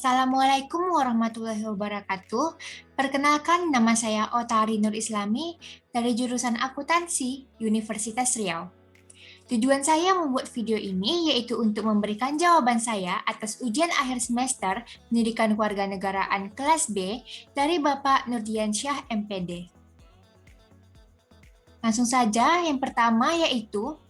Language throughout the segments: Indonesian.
Assalamualaikum warahmatullahi wabarakatuh. Perkenalkan, nama saya Otari Nur Islami dari jurusan Akuntansi Universitas Riau. Tujuan saya membuat video ini yaitu untuk memberikan jawaban saya atas ujian akhir semester Pendidikan Kewarganegaraan kelas B dari Bapak Nurdiansyah MPD. Langsung saja, yang pertama yaitu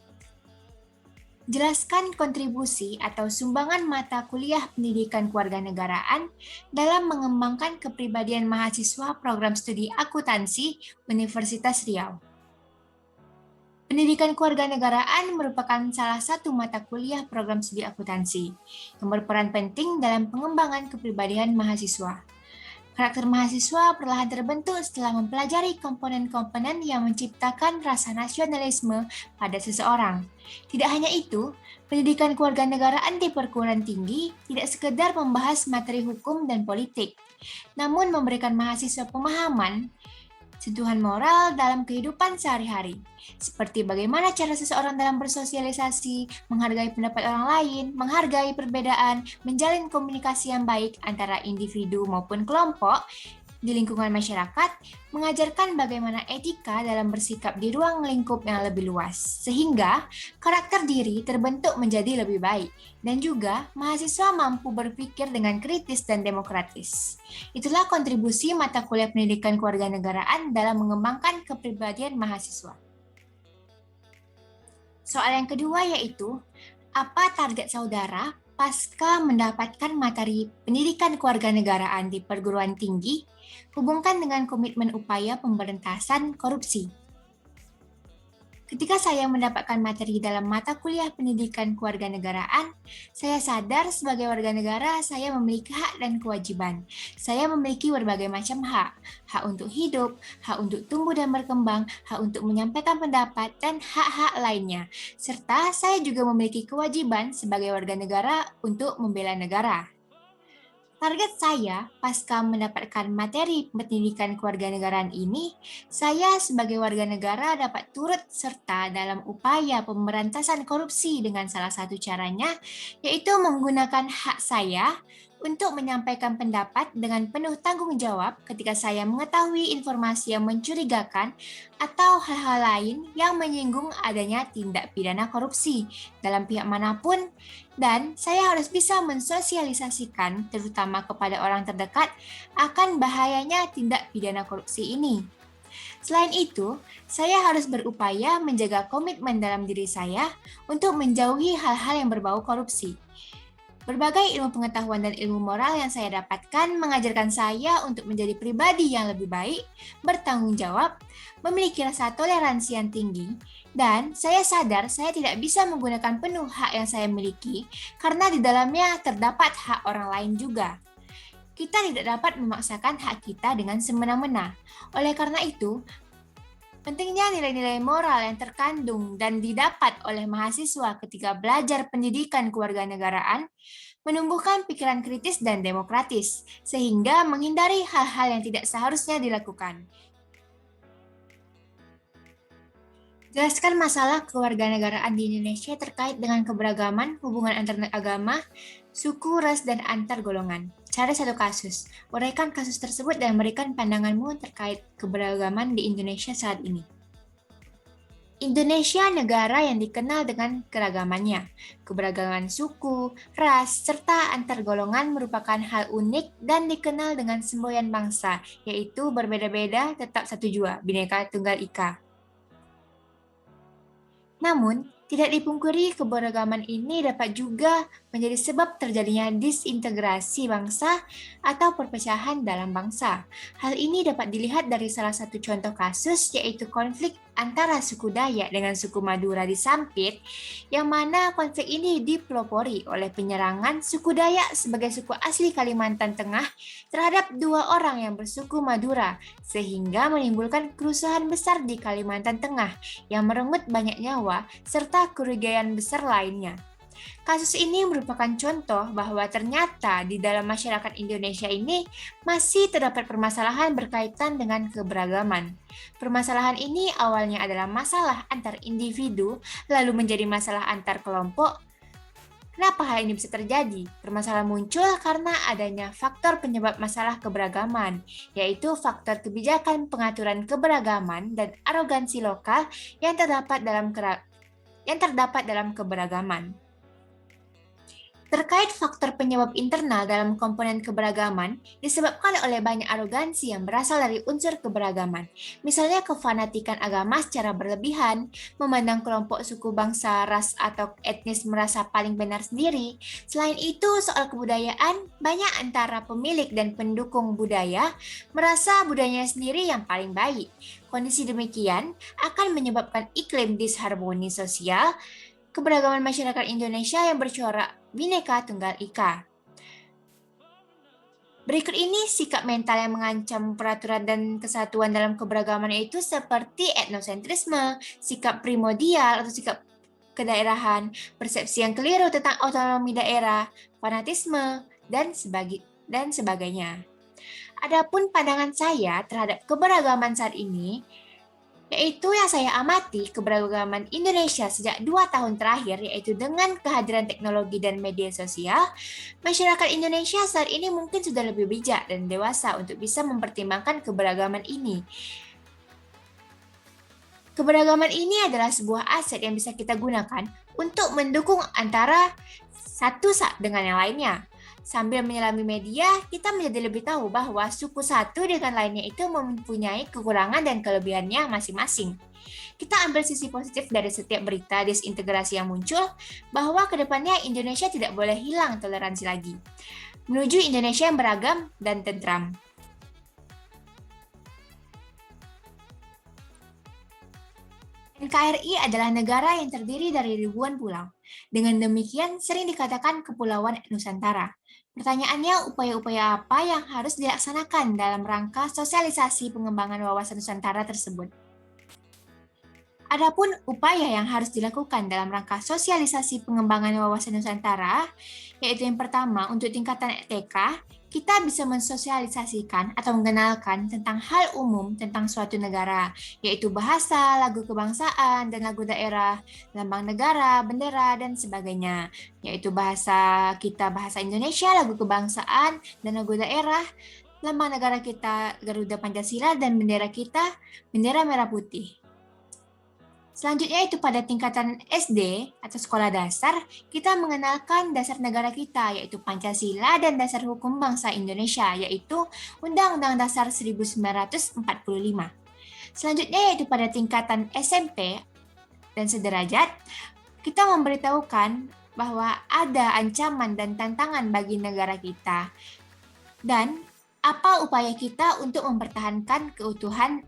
jelaskan kontribusi atau sumbangan mata kuliah pendidikan kewarganegaraan dalam mengembangkan kepribadian mahasiswa program studi akuntansi Universitas Riau. Pendidikan kewarganegaraan merupakan salah satu mata kuliah program studi akuntansi yang berperan penting dalam pengembangan kepribadian mahasiswa. Karakter mahasiswa perlahan terbentuk setelah mempelajari komponen-komponen yang menciptakan rasa nasionalisme pada seseorang. Tidak hanya itu, pendidikan kewarganegaraan di perguruan tinggi tidak sekedar membahas materi hukum dan politik, namun memberikan mahasiswa pemahaman sentuhan moral dalam kehidupan sehari-hari, seperti bagaimana cara seseorang dalam bersosialisasi, menghargai pendapat orang lain, menghargai perbedaan, menjalin komunikasi yang baik antara individu maupun kelompok di lingkungan masyarakat, mengajarkan bagaimana etika dalam bersikap di ruang lingkup yang lebih luas, sehingga karakter diri terbentuk menjadi lebih baik, dan juga mahasiswa mampu berpikir dengan kritis dan demokratis. Itulah kontribusi mata kuliah pendidikan kewarganegaraan dalam mengembangkan kepribadian mahasiswa. Soal yang kedua yaitu, apa target saudara pasca mendapatkan materi pendidikan kewarganegaraan di perguruan tinggi, hubungkan dengan komitmen upaya pemberantasan korupsi. Ketika saya mendapatkan materi dalam mata kuliah pendidikan kewarganegaraan, saya sadar sebagai warga negara saya memiliki hak dan kewajiban. Saya memiliki berbagai macam hak. Hak untuk hidup, hak untuk tumbuh dan berkembang, hak untuk menyampaikan pendapat, dan hak-hak lainnya. Serta saya juga memiliki kewajiban sebagai warga negara untuk membela negara. Target saya pasca mendapatkan materi pendidikan kewarganegaraan ini, saya sebagai warga negara dapat turut serta dalam upaya pemberantasan korupsi dengan salah satu caranya, yaitu menggunakan hak saya untuk menyampaikan pendapat dengan penuh tanggung jawab ketika saya mengetahui informasi yang mencurigakan atau hal-hal lain yang menyinggung adanya tindak pidana korupsi dalam pihak manapun, dan saya harus bisa mensosialisasikan terutama kepada orang terdekat akan bahayanya tindak pidana korupsi ini. Selain itu, saya harus berupaya menjaga komitmen dalam diri saya untuk menjauhi hal-hal yang berbau korupsi. Berbagai ilmu pengetahuan dan ilmu moral yang saya dapatkan mengajarkan saya untuk menjadi pribadi yang lebih baik, bertanggung jawab, memiliki rasa toleransi yang tinggi, dan saya sadar saya tidak bisa menggunakan penuh hak yang saya miliki karena di dalamnya terdapat hak orang lain juga. Kita tidak dapat memaksakan hak kita dengan semena-mena. Oleh karena itu, pentingnya nilai-nilai moral yang terkandung dan didapat oleh mahasiswa ketika belajar pendidikan kewarganegaraan menumbuhkan pikiran kritis dan demokratis, sehingga menghindari hal-hal yang tidak seharusnya dilakukan. Jelaskan masalah kewarganegaraan di Indonesia terkait dengan keberagaman, hubungan antar agama, suku, ras, dan antar golongan. Cari satu kasus, uraikan kasus tersebut dan berikan pandanganmu terkait keberagaman di Indonesia saat ini. Indonesia negara yang dikenal dengan keragamannya. Keberagaman suku, ras, serta antar golongan merupakan hal unik dan dikenal dengan semboyan bangsa, yaitu berbeda-beda tetap satu jua, Bhinneka Tunggal Ika. Namun, tidak dipungkiri keberagaman ini dapat juga menjadi sebab terjadinya disintegrasi bangsa atau perpecahan dalam bangsa. Hal ini dapat dilihat dari salah satu contoh kasus, yaitu konflik antara suku Dayak dengan suku Madura di Sampit, yang mana konflik ini dipelopori oleh penyerangan suku Dayak sebagai suku asli Kalimantan Tengah terhadap dua orang yang bersuku Madura, sehingga menimbulkan kerusuhan besar di Kalimantan Tengah yang merenggut banyak nyawa serta kerugian besar lainnya. Kasus ini merupakan contoh bahwa ternyata di dalam masyarakat Indonesia ini masih terdapat permasalahan berkaitan dengan keberagaman. Permasalahan ini awalnya adalah masalah antar individu, lalu menjadi masalah antar kelompok, Kenapa hal ini bisa terjadi? Permasalahan muncul karena adanya faktor penyebab masalah keberagaman, yaitu faktor kebijakan pengaturan keberagaman dan arogansi lokal yang terdapat dalam keberagaman. Terkait faktor penyebab internal dalam komponen keberagaman disebabkan oleh banyak arogansi yang berasal dari unsur keberagaman. Misalnya kefanatikan agama secara berlebihan, memandang kelompok suku bangsa, ras, atau etnis merasa paling benar sendiri. Selain itu, soal kebudayaan, banyak antara pemilik dan pendukung budaya merasa budayanya sendiri yang paling baik. Kondisi demikian akan menyebabkan iklim disharmoni sosial, keberagaman masyarakat Indonesia yang bercorak Bhinneka Tunggal Ika. Berikut ini sikap mental yang mengancam peraturan dan kesatuan dalam keberagaman, yaitu seperti etnosentrisme, sikap primordial atau sikap kedaerahan, persepsi yang keliru tentang otonomi daerah, fanatisme, dan sebagainya. Adapun pandangan saya terhadap keberagaman saat ini, yaitu yang saya amati keberagaman Indonesia sejak 2 tahun terakhir, yaitu dengan kehadiran teknologi dan media sosial, masyarakat Indonesia saat ini mungkin sudah lebih bijak dan dewasa untuk bisa mempertimbangkan keberagaman ini. Keberagaman ini adalah sebuah aset yang bisa kita gunakan untuk mendukung antara satu dengan yang lainnya. Sambil menyelami media, kita menjadi lebih tahu bahwa suku satu dengan lainnya itu mempunyai kekurangan dan kelebihannya masing-masing. Kita ambil sisi positif dari setiap berita disintegrasi yang muncul, bahwa kedepannya Indonesia tidak boleh hilang toleransi lagi, menuju Indonesia yang beragam dan tentram. NKRI adalah negara yang terdiri dari ribuan pulau. Dengan demikian, sering dikatakan Kepulauan Nusantara. Pertanyaannya, upaya-upaya apa yang harus dilaksanakan dalam rangka sosialisasi pengembangan wawasan Nusantara tersebut? Adapun upaya yang harus dilakukan dalam rangka sosialisasi pengembangan wawasan Nusantara, yaitu yang pertama, untuk tingkatan TK, kita bisa mensosialisasikan atau mengenalkan tentang hal umum tentang suatu negara, yaitu bahasa, lagu kebangsaan, dan lagu daerah, lambang negara, bendera, dan sebagainya, yaitu bahasa kita, bahasa Indonesia, lagu kebangsaan, dan lagu daerah, lambang negara kita, Garuda Pancasila, dan bendera kita, bendera merah putih. Selanjutnya itu pada tingkatan SD atau sekolah dasar, kita mengenalkan dasar negara kita, yaitu Pancasila dan dasar hukum bangsa Indonesia, yaitu Undang-Undang Dasar 1945. Selanjutnya yaitu pada tingkatan SMP dan sederajat, kita memberitahukan bahwa ada ancaman dan tantangan bagi negara kita, dan apa upaya kita untuk mempertahankan keutuhan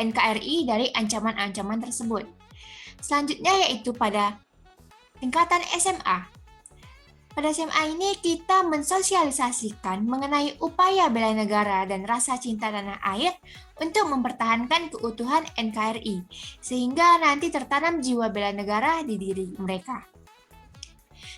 NKRI dari ancaman-ancaman tersebut. Selanjutnya yaitu pada tingkatan SMA. Pada SMA ini kita mensosialisasikan mengenai upaya bela negara dan rasa cinta tanah air untuk mempertahankan keutuhan NKRI, sehingga nanti tertanam jiwa bela negara di diri mereka.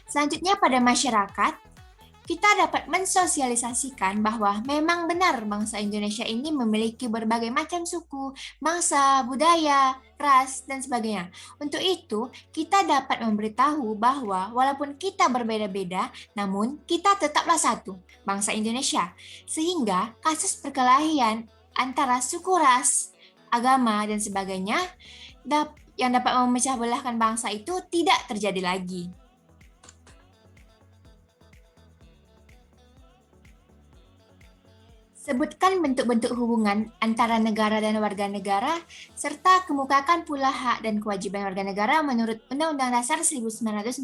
Selanjutnya pada masyarakat, kita dapat mensosialisasikan bahwa memang benar bangsa Indonesia ini memiliki berbagai macam suku, bangsa, budaya, ras, dan sebagainya. Untuk itu, kita dapat memberitahu bahwa walaupun kita berbeda-beda, namun kita tetaplah satu, bangsa Indonesia. Sehingga kasus perkelahian antara suku, ras, agama, dan sebagainya yang dapat memecah belahkan bangsa itu tidak terjadi lagi. Sebutkan bentuk-bentuk hubungan antara negara dan warga negara, serta kemukakan pula hak dan kewajiban warga negara menurut Undang-Undang Dasar 1945.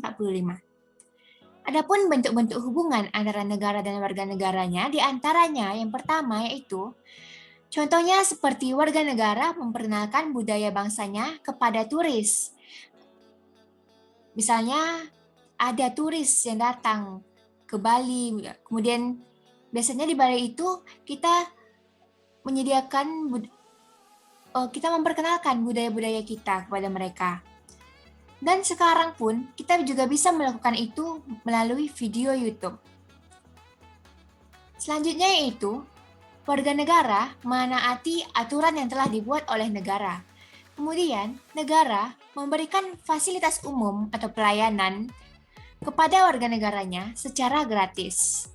Adapun bentuk-bentuk hubungan antara negara dan warga negaranya, di antaranya yang pertama yaitu, contohnya seperti warga negara memperkenalkan budaya bangsanya kepada turis. Misalnya ada turis yang datang ke Bali, kemudian biasanya di Bali itu kita memperkenalkan budaya-budaya kita kepada mereka. Dan sekarang pun kita juga bisa melakukan itu melalui video YouTube. Selanjutnya yaitu, warga negara menaati aturan yang telah dibuat oleh negara. Kemudian, negara memberikan fasilitas umum atau pelayanan kepada warga negaranya secara gratis.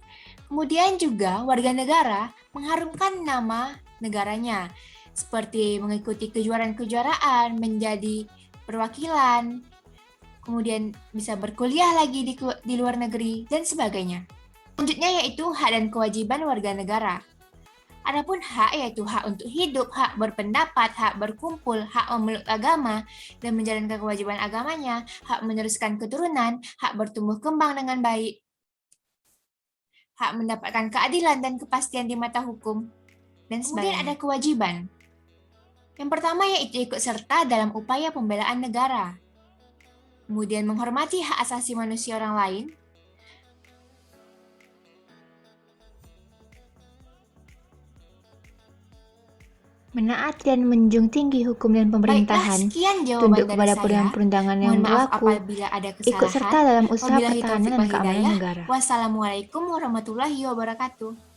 Kemudian juga warga negara mengharumkan nama negaranya, seperti mengikuti kejuaraan-kejuaraan, menjadi perwakilan, kemudian bisa berkuliah lagi di luar negeri, dan sebagainya. Selanjutnya yaitu hak dan kewajiban warga negara. Adapun hak yaitu hak untuk hidup, hak berpendapat, hak berkumpul, hak memeluk agama dan menjalankan kewajiban agamanya, hak meneruskan keturunan, hak bertumbuh kembang dengan baik, hak mendapatkan keadilan dan kepastian di mata hukum, dan kemudian ada kewajiban. Yang pertama yaitu ikut serta dalam upaya pembelaan negara. Kemudian menghormati hak asasi manusia orang lain, menaati dan menjunjung tinggi hukum dan pemerintahan, sekian tunduk jawaban dari kepada saya. perundang-perundangan yang Mohon maaf berlaku, apabila ada ikut serta kesalahan. dalam usaha Wabillahi taufiq pertahanan dan wal keamanan hidayah. negara. Wassalamualaikum warahmatullahi wabarakatuh.